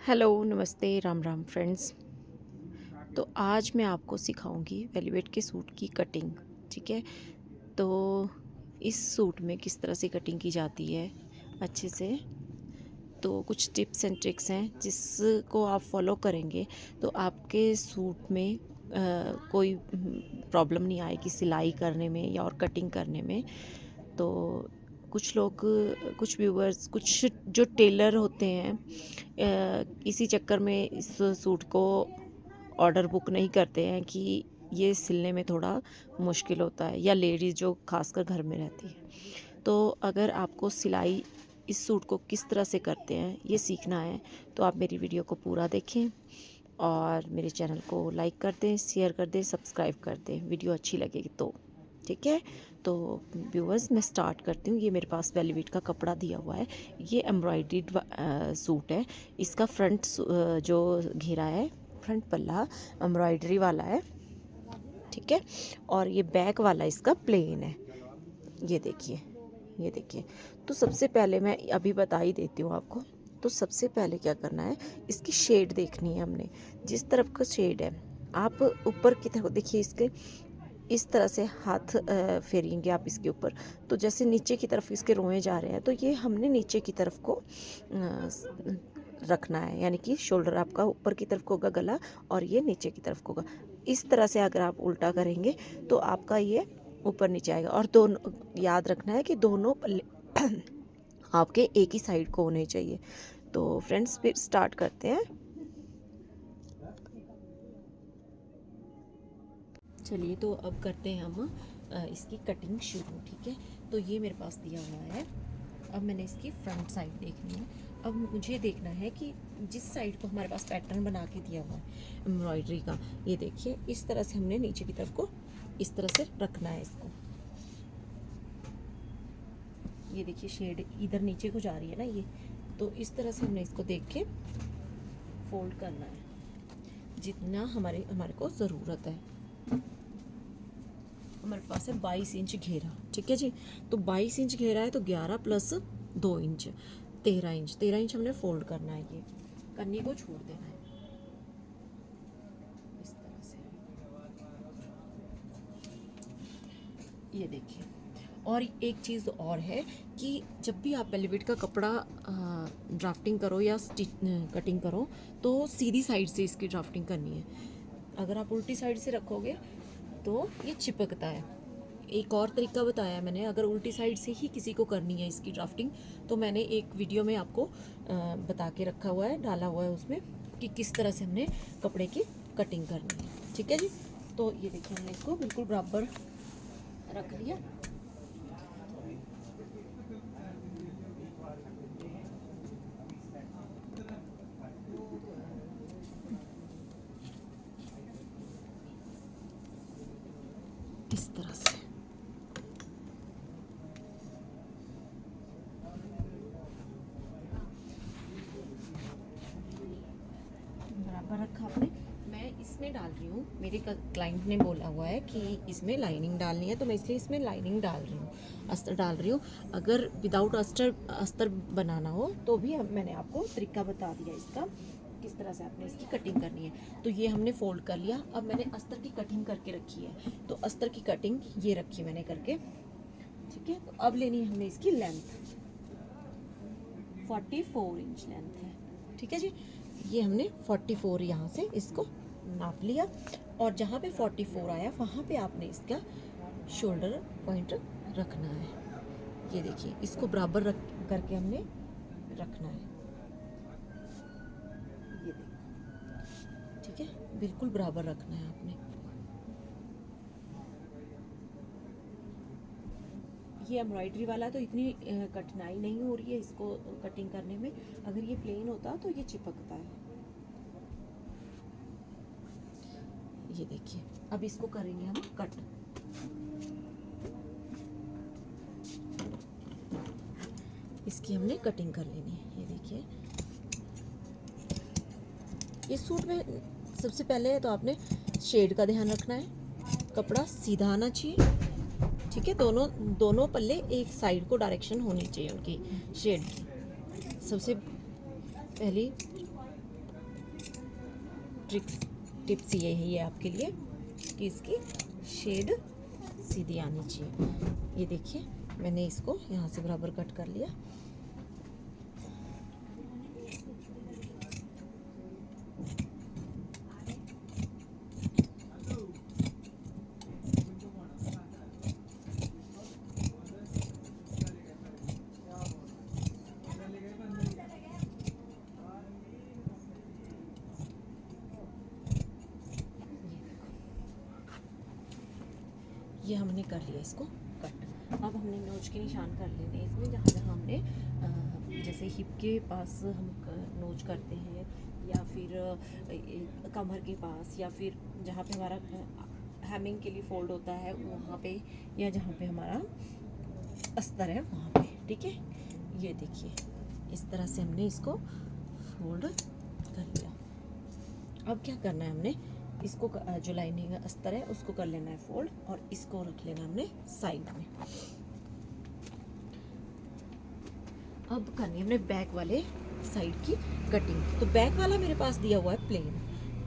Hello, नमस्ते, Ram Ram friends. तो आज मैं आपको सिखाऊंगी वेलवेट के सूट की कटिंग। ठीक है। तो इस सूट में किस तरह से कटिंग की जाती है अच्छे से, तो कुछ टिप्स एंड ट्रिक्स हैं जिसको आप फॉलो करेंगे तो आपके सूट में कोई प्रॉब्लम नहीं आएगी सिलाई करने में या और कटिंग करने में। तो कुछ लोग, कुछ व्यूअर्स, कुछ जो टेलर होते हैं इसी चक्कर में इस सूट को ऑर्डर बुक नहीं करते हैं कि ये सिलने में थोड़ा मुश्किल होता है, या लेडीज़ जो खासकर घर में रहती है। तो अगर आपको सिलाई इस सूट को किस तरह से करते हैं ये सीखना है तो आप मेरी वीडियो को पूरा देखें और मेरे चैनल को लाइक कर दें, शेयर कर दें, सब्सक्राइब कर दें वीडियो अच्छी लगेगी तो। ठीक है। तो व्यूअर्स, मैं स्टार्ट करती हूँ। ये मेरे पास वेलवेट का कपड़ा दिया हुआ है। ये एम्ब्रॉयडर्ड सूट है। इसका फ्रंट जो घेरा है, फ्रंट पल्ला एम्ब्रॉयडरी वाला है। ठीक है। और ये बैक वाला इसका प्लेन है। ये देखिए, ये देखिए। तो सबसे पहले मैं अभी बता ही देती हूँ आपको। तो सबसे पहले क्या करना है, इसकी शेड देखनी है हमने। जिस तरफ का शेड है, आप ऊपर की तरफ देखिए, इसके इस तरह से हाथ फेरेंगे आप इसके ऊपर। तो जैसे नीचे की तरफ इसके रोए जा रहे हैं, तो ये हमने नीचे की तरफ को रखना है, यानी कि शोल्डर आपका ऊपर की तरफ को होगा, गला, और ये नीचे की तरफ को होगा। इस तरह से अगर आप उल्टा करेंगे तो आपका ये ऊपर नीचे आएगा। और दोनों याद रखना है कि दोनों पल्ले आपके एक ही साइड को होने चाहिए। तो फ्रेंड्स, फिर स्टार्ट करते हैं। चलिए, तो अब करते हैं हम इसकी कटिंग शुरू। ठीक है। तो ये मेरे पास दिया हुआ है। अब मैंने इसकी फ्रंट साइड देखनी है। अब मुझे देखना है कि जिस साइड को हमारे पास पैटर्न बना के दिया हुआ है एम्ब्रॉयडरी का, ये देखिए, इस तरह से हमने नीचे की तरफ को इस तरह से रखना है इसको। ये देखिए, शेड इधर नीचे को जा रही है ना ये, तो इस तरह से हमने इसको देख के फोल्ड करना है जितना हमारे को ज़रूरत है। हमारे पास है 22 इंच घेरा। ठीक है जी। तो 22 इंच घेरा है, तो 11 प्लस 2 इंच 13 इंच, 13 इंच हमने फोल्ड करना है। ये कन्नी को छोड़ देना है इस तरह से। ये देखिए। और एक चीज़ और है कि जब भी आप वेलवेट का कपड़ा ड्राफ्टिंग करो या कटिंग करो, तो सीधी साइड से इसकी ड्राफ्टिंग करनी है। अगर आप उल्टी साइड से रखोगे तो ये चिपकता है। एक और तरीका बताया मैंने, अगर उल्टी साइड से ही किसी को करनी है इसकी ड्राफ्टिंग, तो मैंने एक वीडियो में आपको बता के रखा हुआ है, डाला हुआ है उसमें, कि किस तरह से हमने कपड़े की कटिंग करनी है। ठीक है जी। तो ये देखिए, हमने इसको बिल्कुल बराबर रख लिया। इस तरह से बराबर रखा आपने। मैं इसमें डाल रही हूँ, मेरे क्लाइंट ने बोला हुआ है कि इसमें लाइनिंग डालनी है, तो मैं इसलिए इसमें लाइनिंग डाल रही हूँ, अस्तर डाल रही हूँ। अगर विदाउट अस्तर बनाना हो तो भी मैंने आपको तरीका बता दिया इसका, किस तरह से आपने इसकी कटिंग करनी है। तो ये हमने फोल्ड कर लिया। अब मैंने अस्तर की कटिंग करके रखी है, तो अस्तर की कटिंग ये रखी मैंने करके। ठीक है। तो अब लेनी है हमने इसकी लेंथ, 44 इंच लेंथ है। ठीक है जी। ये हमने 44 यहाँ से इसको नाप लिया, और जहाँ पे 44 आया वहाँ पे आपने इसका शोल्डर पॉइंट रखना है। ये देखिए, इसको बराबर रख करके हमने रखना है। ये देखिए, ठीक है, बिल्कुल बराबर रखना है आपने। ये एम्ब्रॉयडरी वाला तो इतनी कठिनाई नहीं हो रही है इसको कटिंग करने में। अगर ये प्लेन होता तो ये चिपकता है। ये देखिए, अब इसको करेंगे हम कट। इसकी हमने कटिंग कर लेनी है। ये देखिए, इस सूट में सबसे पहले तो आपने शेड का ध्यान रखना है। कपड़ा सीधा आना चाहिए। ठीक है। दोनों पल्ले एक साइड को डायरेक्शन होनी चाहिए उनकी शेड की। सबसे पहली टिप्स ये है आपके लिए कि इसकी शेड सीधी आनी चाहिए। ये देखिए मैंने इसको यहाँ से बराबर कट कर लिया। ये हमने कर लिया इसको कट। अब हमने नोच के निशान कर लेने इसमें, जहाँ जहाँ हमने जैसे हिप के पास हम नोच करते हैं, या फिर कमर के पास, या फिर जहाँ पे हमारा हेमिंग के लिए फोल्ड होता है वहाँ पे, या जहाँ पे हमारा अस्तर है वहाँ पे। ठीक है, ये देखिए इस तरह से हमने इसको फोल्ड कर लिया। अब क्या करना है, हमने इसको जो लाइनिंग अस्तर है उसको कर लेना है फोल्ड, और इसको रख लेना हमने साइड में। अब करनी है हमने बैक वाले साइड की कटिंग। तो बैक वाला मेरे पास दिया हुआ है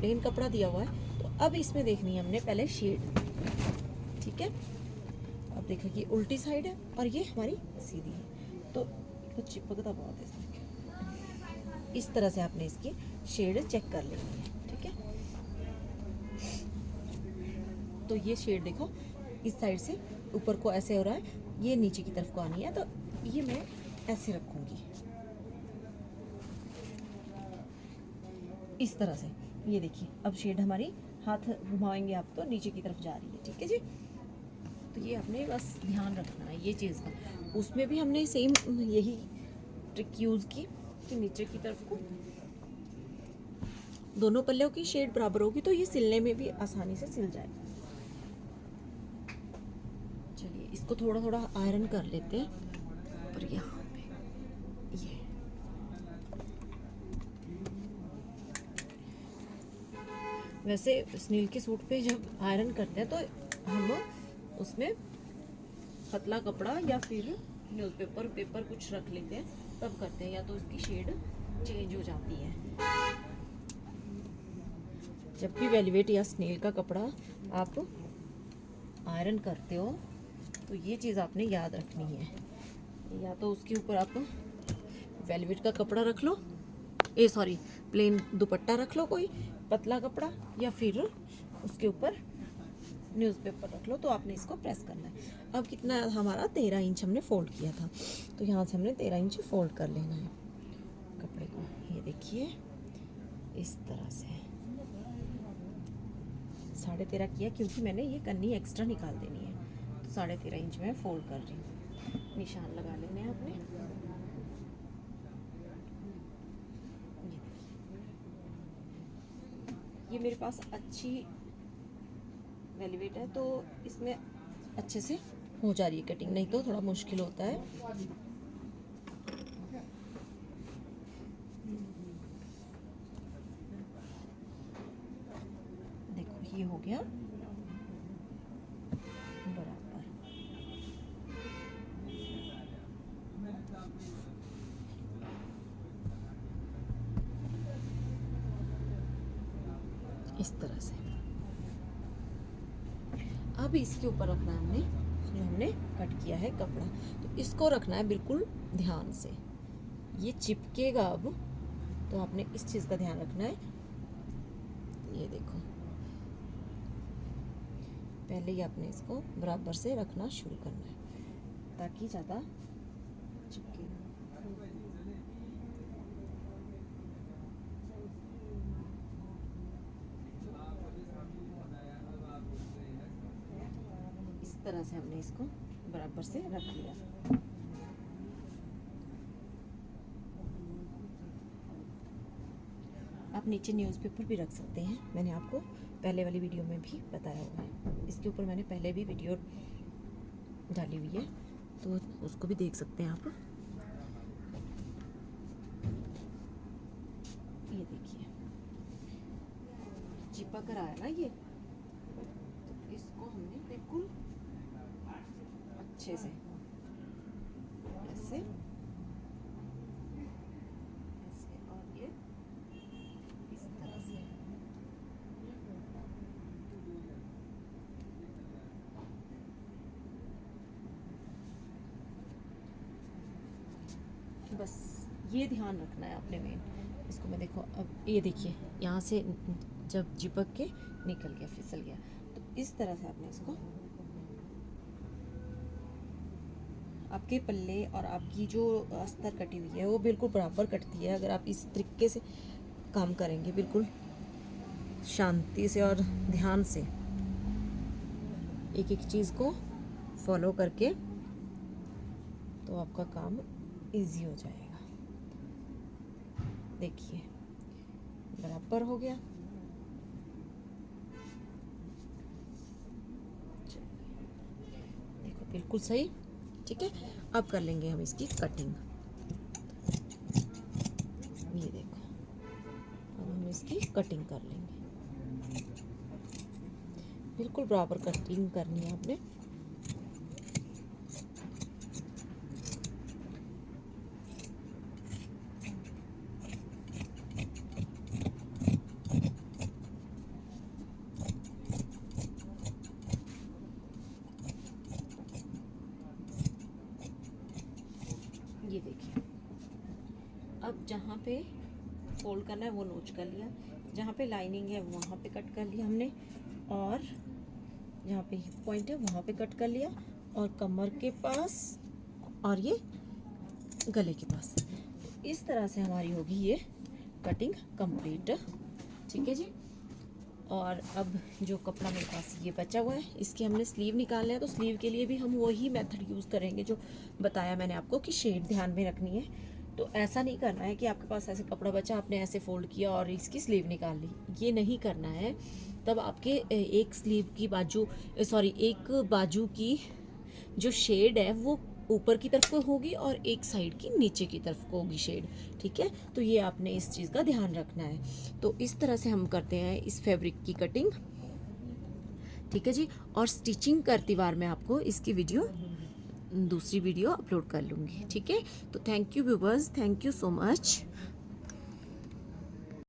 प्लेन कपड़ा दिया हुआ है। तो अब इसमें देखनी है हमने पहले शेड। ठीक है, अब देखिए कि उल्टी साइड है और ये हमारी सीधी है, तो चिपकता बहुत है इसमें। इस तरह से आपने इसकी शेड चेक कर लेनी है। ठीक है, तो ये शेड देखो इस साइड से ऊपर को ऐसे हो रहा है, ये नीचे की तरफ को आनी है, तो ये मैं ऐसे रखूंगी इस तरह से। ये देखिए अब शेड हमारी, हाथ घुमाएंगे आप तो नीचे की तरफ जा रही है। ठीक है जी, तो ये आपने बस ध्यान रखना है ये चीज़ का। उसमें भी हमने सेम यही ट्रिक यूज़ की कि नीचे की तरफ को दोनों पल्लों की शेड बराबर होगी तो ये सिलने में भी आसानी से सिल जाएगा। चलिए इसको थोड़ा थोड़ा आयरन कर लेते हैं। और यहाँ पे ये वैसे स्नील के सूट पे जब आयरन करते हैं तो हम उसमें पतला कपड़ा या फिर न्यूज़पेपर पेपर कुछ रख लेते हैं, तब करते हैं, या तो उसकी शेड चेंज हो जाती है। जब भी वेलवेट या स्नेल का कपड़ा आप आयरन करते हो तो ये चीज़ आपने याद रखनी है, या तो उसके ऊपर आप वेलवेट का कपड़ा रख लो, प्लेन दुपट्टा रख लो कोई पतला कपड़ा, या फिर उसके ऊपर न्यूज़पेपर रख लो। तो आपने इसको प्रेस करना है। अब कितना हमारा 13 इंच हमने फोल्ड किया था, तो यहाँ से हमने 13 इंच फोल्ड कर लेना है कपड़े को। ये देखिए इस तरह से 13.5 किया, क्योंकि मैंने ये कन्नी एक्स्ट्रा निकाल देनी है, तो 13.5 इंच में फोल्ड कर रही हूँ। निशान लगा लेने हैं आपने। ये मेरे पास अच्छी वेलवेट है तो इसमें अच्छे से हो जा रही है कटिंग, नहीं तो थोड़ा मुश्किल होता है। देखो ये हो गया बराबर। इस तरह से अब इसके ऊपर रखना है हमने जो हमने कट किया है कपड़ा, तो इसको रखना है बिल्कुल ध्यान से, ये चिपकेगा अब, तो आपने इस चीज़ का ध्यान रखना है। ये देखो पहले ही आपने इसको बराबर से रखना शुरू करना है ताकि ज़्यादा चिपके। इस तरह से हमने इसको बराबर से रख लिया। आप नीचे न्यूज़पेपर भी रख सकते हैं, मैंने आपको पहले वाली वीडियो में भी बताया हुआ है। इसके ऊपर मैंने पहले भी वीडियो डाली हुई है, तो उसको भी देख सकते हैं आप। ये देखिए चिपक कर आया ना ये, तो इसको हमने बिल्कुल अच्छे से ऐसे और ये इस तरह से बस ये ध्यान रखना है आपने मेन। इसको मैं देखो, अब ये देखिए यहाँ से जब चिपक के निकल गया, फिसल गया, तो इस तरह से आपने इसको, आपके पल्ले और आपकी जो अस्तर कटी हुई है वो बिल्कुल बराबर कटती है अगर आप इस तरीके से काम करेंगे, बिल्कुल शांति से और ध्यान से एक एक चीज़ को फॉलो करके, तो आपका काम इजी हो जाएगा। देखिए बराबर हो गया। देखो बिल्कुल सही, ठीक है। अब कर लेंगे हम इसकी कटिंग। ये देखो, अब हम इसकी कटिंग कर लेंगे। बिल्कुल बराबर कटिंग करनी है आपने। ये देखिए, अब जहाँ पे फोल्ड करना है वो नोच कर लिया, जहाँ पे लाइनिंग है वहाँ पे कट कर लिया हमने, और जहाँ पे हिप पॉइंट है वहाँ पे कट कर लिया, और कमर के पास और ये गले के पास। इस तरह से हमारी होगी ये कटिंग कंप्लीट, ठीक है जी। और अब जो कपड़ा मेरे पास ये बचा हुआ है, इसके हमने स्लीव निकालना है, तो स्लीव के लिए भी हम वही मेथड यूज़ करेंगे जो बताया मैंने आपको कि शेड ध्यान में रखनी है। तो ऐसा नहीं करना है कि आपके पास ऐसे कपड़ा बचा, आपने ऐसे फोल्ड किया और इसकी स्लीव निकाल ली, ये नहीं करना है। तब आपके एक स्लीव की बाजू, सॉरी एक बाजू की जो शेड है वो ऊपर की तरफ को होगी और एक साइड की नीचे की तरफ को होगी शेड, ठीक है। तो ये आपने इस चीज़ का ध्यान रखना है। तो इस तरह से हम करते हैं इस फैब्रिक की कटिंग, ठीक है जी। और स्टिचिंग करती बार मैं आपको इसकी वीडियो, दूसरी वीडियो अपलोड कर लूँगी, ठीक है। तो thank you viewers, thank you so much.